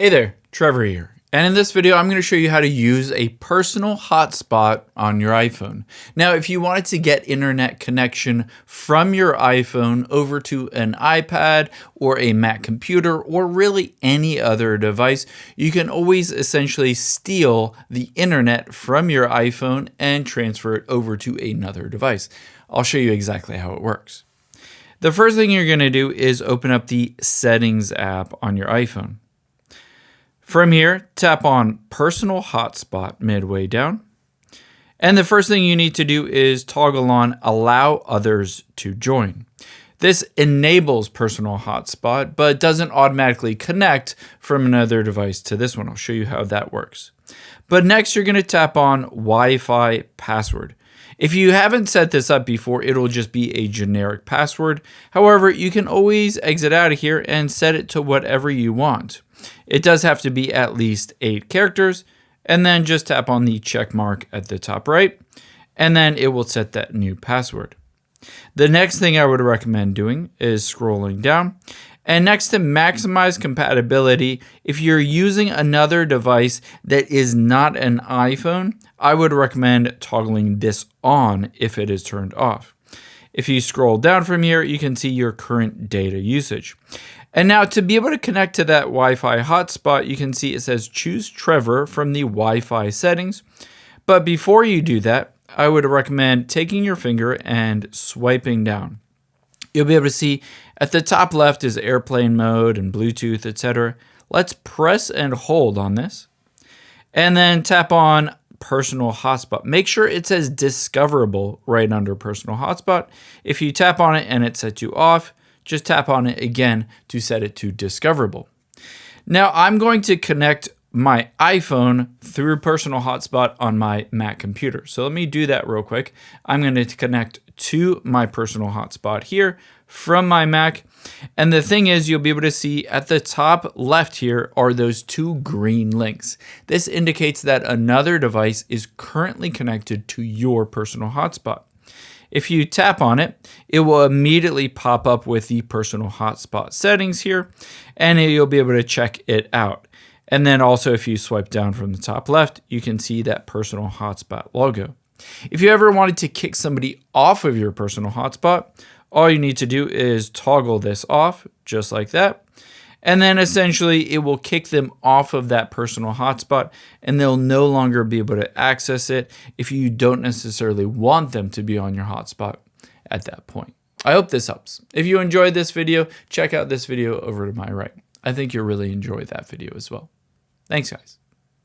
Hey there, Trevor here. And in this video, I'm going to show you how to use a personal hotspot on your iPhone. Now, if you wanted to get internet connection from your iPhone over to an iPad or a Mac computer or really any other device, you can always essentially steal the internet from your iPhone and transfer it over to another device. I'll show you exactly how it works. The first thing you're going to do is open up the Settings app on your iPhone. From here, tap on Personal Hotspot midway down. And the first thing you need to do is toggle on Allow Others to Join. This enables Personal Hotspot, but doesn't automatically connect from another device to this one. I'll show you how that works. But next, you're going to tap on Wi-Fi Password. If you haven't set this up before, it'll just be a generic password. However, you can always exit out of here and set it to whatever you want. It does have to be at least 8 characters, and then just tap on the check mark at the top right, and then it will set that new password. The next thing I would recommend doing is scrolling down, and next to maximize compatibility, if you're using another device that is not an iPhone, I would recommend toggling this on if it is turned off. If you scroll down from here, you can see your current data usage. And now to be able to connect to that Wi-Fi hotspot, you can see it says choose Trevor from the Wi-Fi settings. But before you do that, I would recommend taking your finger and swiping down. You'll be able to see at the top left is airplane mode and Bluetooth, etc. Let's press and hold on this. And then tap on Personal Hotspot. Make sure it says discoverable right under Personal Hotspot. If you tap on it and it sets you off, just tap on it again to set it to discoverable. Now I'm going to connect my iPhone through Personal Hotspot on my Mac computer. So let me do that real quick. I'm going to connect to my Personal Hotspot here from my Mac. And the thing is, you'll be able to see at the top left here are those 2 green links. This indicates that another device is currently connected to your Personal Hotspot. If you tap on it, it will immediately pop up with the Personal Hotspot settings here, and you'll be able to check it out. And then also if you swipe down from the top left, you can see that Personal Hotspot logo. If you ever wanted to kick somebody off of your Personal Hotspot, all you need to do is toggle this off, just like that. And then essentially it will kick them off of that Personal Hotspot and they'll no longer be able to access it if you don't necessarily want them to be on your hotspot at that point. I hope this helps. If you enjoyed this video, check out this video over to my right. I think you'll really enjoy that video as well. Thanks, guys.